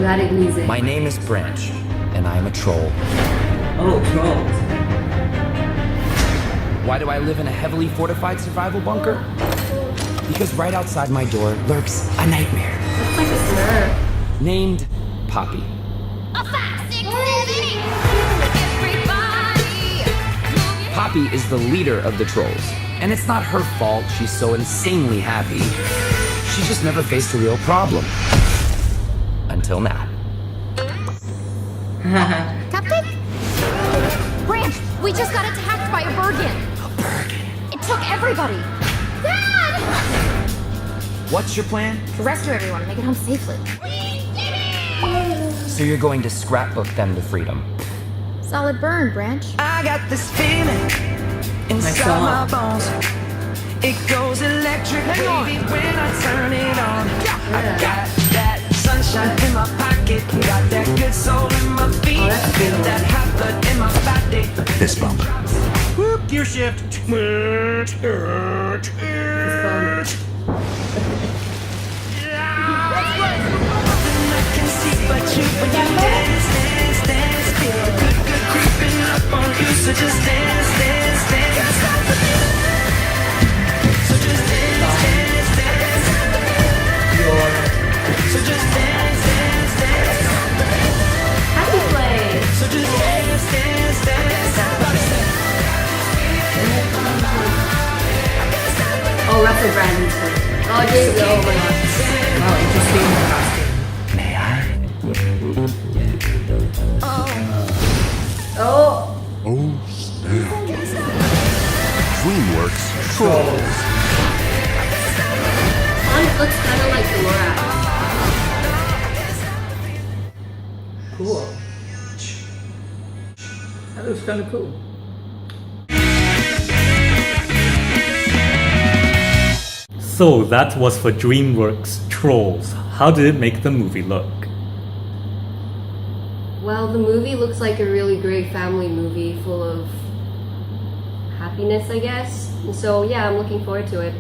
dramatic music. My name is Branch, and I am a troll. Oh, trolls. Why do I live in a heavily fortified survival bunker? Because right outside my door lurks a nightmare. Looks like a Smurf. Named Poppy. A 5, 6, 7, 8. Everybody. Poppy is the leader of the trolls, and it's not her fault she's so insanely happy. She just never faced a real problem. Until now. Cupcake? Branch, we just got attacked by a Bergen. A Bergen. It took everybody. Dad! What's your plan? To rescue everyone and make it home safely. So you're going to scrapbook them to freedom. Solid burn, Branch. I got this feeling inside my bones. It goes electric, baby, when I turn it on. I got that sunshine in my pocket, got that good soul in my feet, feel that hot blood in my body. Fist bump. Whoop, gear shift. I can see but you when you dance, dance, dance. Feel the good, good creeping up on you, so just dance, dance, dance. So just dance, dance, dance. So just dance, dance, dance. Happy play. So just dance, dance, dance. Oh, Russell Brand's play. Oh, James. Oh my god. Wow, interesting costume. May I? Oh. Oh, snap. DreamWorks Trolls. One looks kind of like Laura. Cool. That looks kind of cool. So that was for DreamWorks Trolls. How did it make the movie look? Well, the movie looks like a really great family movie full of happiness, I guess. And so, yeah, I'm looking forward to it.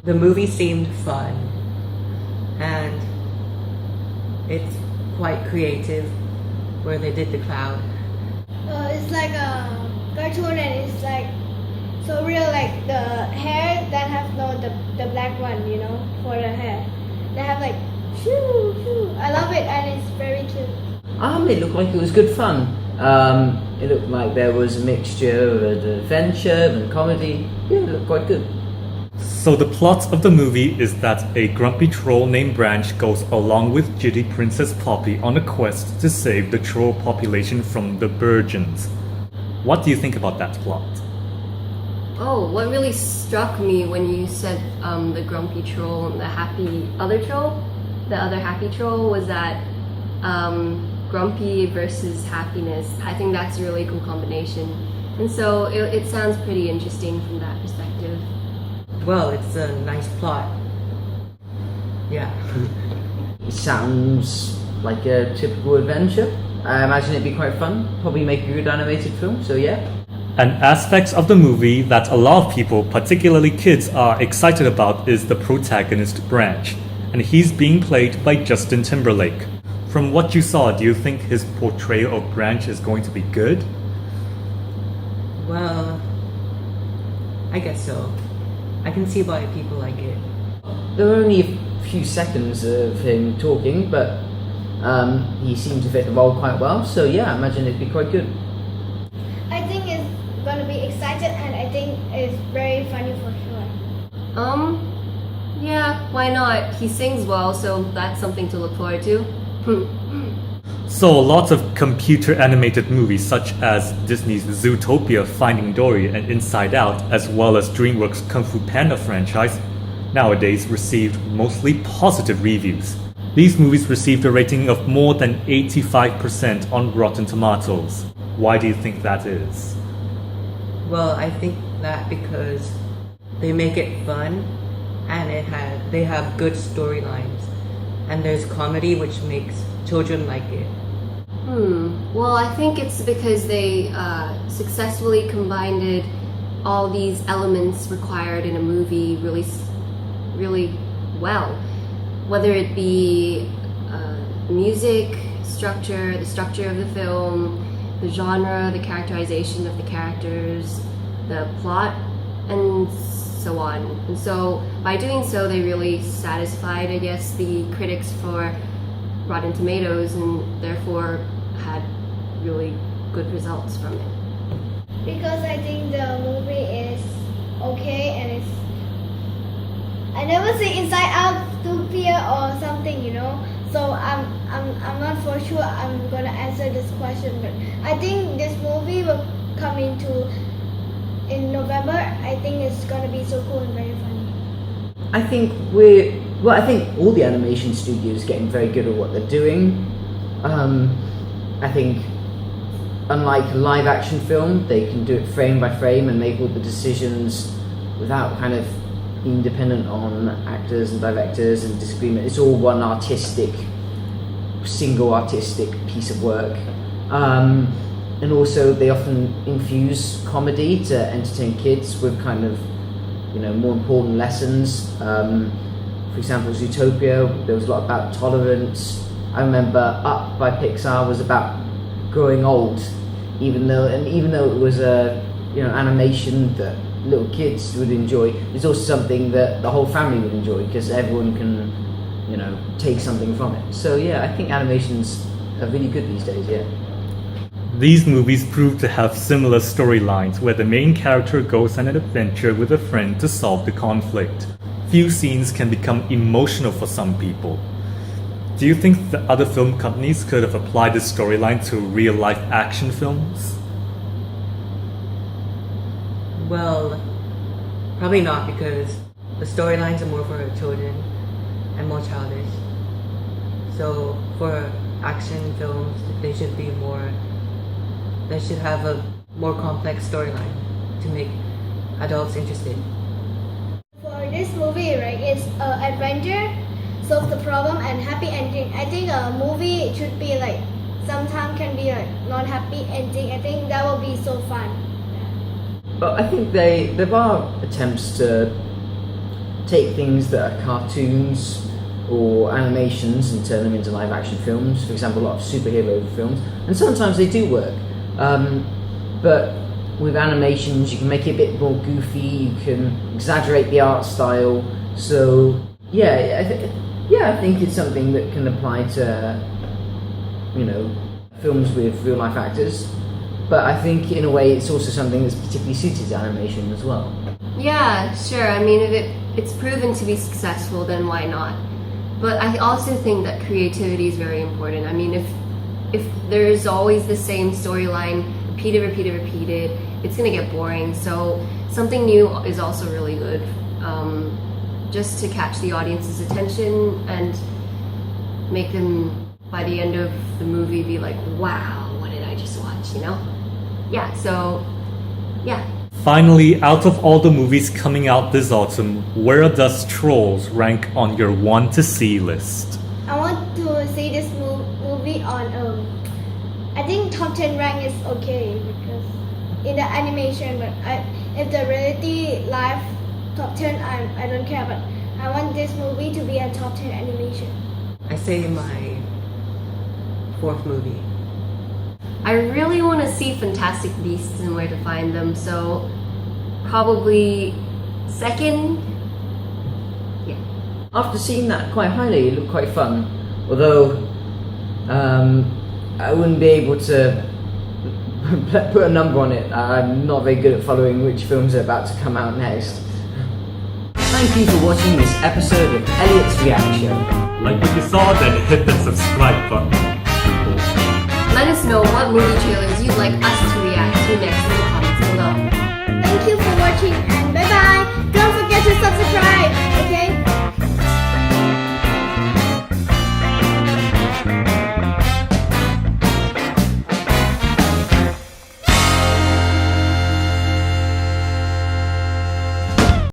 The movie seemed fun, and it's quite creative where they did the cloud. It's like a cartoon and it's like so real, like the hair that has the black one, you know, for the hair. They have like shoo shoo. I love it and it's very cute. It looked like it was good fun. It looked like there was a mixture of adventure and comedy. Yeah, it looked quite good. So the plot of the movie is that a grumpy troll named Branch goes along with Giddy Princess Poppy on a quest to save the troll population from the Bergens. What do you think about that plot? Oh, what really struck me when you said the grumpy troll and the other happy troll was that grumpy versus happiness. I think that's a really cool combination. And so it sounds pretty interesting from that perspective. Well, it's a nice plot. Yeah. It sounds like a typical adventure. I imagine it'd be quite fun. Probably make a good animated film, so yeah. An aspect of the movie that a lot of people, particularly kids, are excited about is the protagonist Branch, and he's being played by Justin Timberlake. From what you saw, do you think his portrayal of Branch is going to be good? Well, I guess so. I can see why people like it. There were only a few seconds of him talking, but he seemed to fit the role quite well, so yeah, I imagine it'd be quite good. I think it's gonna be excited and I think it's very funny for sure. Yeah, why not? He sings well, so that's something to look forward to. So lots of computer animated movies such as Disney's Zootopia, Finding Dory, and Inside Out, as well as DreamWorks' Kung Fu Panda franchise, nowadays received mostly positive reviews. These movies received a rating of more than 85% on Rotten Tomatoes. Why do you think that is? Well, I think that because they make it fun and they have good storylines. And there's comedy which makes children like it. Well, I think it's because they successfully combined all these elements required in a movie really well. Whether it be music structure, the structure of the film, the genre, the characterization of the characters, the plot, and so on. And so by doing so, they really satisfied, I guess, the critics for Rotten Tomatoes, and therefore had really good results from it. Because I think the movie is okay and it's. I never say Inside Out, Zootopia or something, you know. So I'm not for sure I'm gonna answer this question, but I think this movie will come in November. I think it's gonna be so cool and very funny. I think I think all the animation studios are getting very good at what they're doing. I think unlike a live action film, they can do it frame by frame and make all the decisions without kind of being dependent on actors and directors and disagreement. It's all one single artistic piece of work. And also they often infuse comedy to entertain kids with kind of, more important lessons. For example, Zootopia, there was a lot about tolerance. I remember Up by Pixar was about growing old, even though it was a animation that little kids would enjoy, it's also something that the whole family would enjoy because everyone can, take something from it. So yeah, I think animations are really good these days, yeah. These movies prove to have similar storylines where the main character goes on an adventure with a friend to solve the conflict. Few scenes can become emotional for some people. Do you think the other film companies could have applied this storyline to real-life action films? Well, probably not, because the storylines are more for children and more childish. So for action films, they should have a more complex storyline to make adults interested. For this movie, right, it's adventure, solve the problem, and happy ending. I think a movie should be like, sometimes can be like not happy ending. I think that will be so fun. But I think there are attempts to take things that are cartoons or animations and turn them into live action films. For example, a lot of superhero films, and sometimes they do work. But with animations, you can make it a bit more goofy. You can exaggerate the art style. So yeah, I think it's something that can apply to films with real life actors. But I think in a way it's also something that's particularly suited to animation as well. Yeah, sure. I mean, if it's proven to be successful, then why not? But I also think that creativity is very important. I mean, if there's always the same storyline, repeated, it's gonna get boring. So something new is also really good, just to catch the audience's attention and make them, by the end of the movie, be like, wow, what did I just watch, Yeah, so, yeah. Finally, out of all the movies coming out this autumn, where does Trolls rank on your want-to-see list? I want to see this movie on, I think top 10 rank is okay, because in the animation, but if the reality live top 10, I don't care, but I want this movie to be a top 10 animation. I say my fourth movie. I really want to see Fantastic Beasts and Where to Find Them, so probably second. Yeah. After seeing that quite highly, it looked quite fun. Although I wouldn't be able to put a number on it. I'm not very good at following which films are about to come out next. Thank you for watching this episode of Elliot's React Show. Like what you saw, then hit the subscribe button. Let us know what movie trailers you'd like us to react to next in the comments below. Thank you for watching and bye bye. Don't forget to subscribe, okay?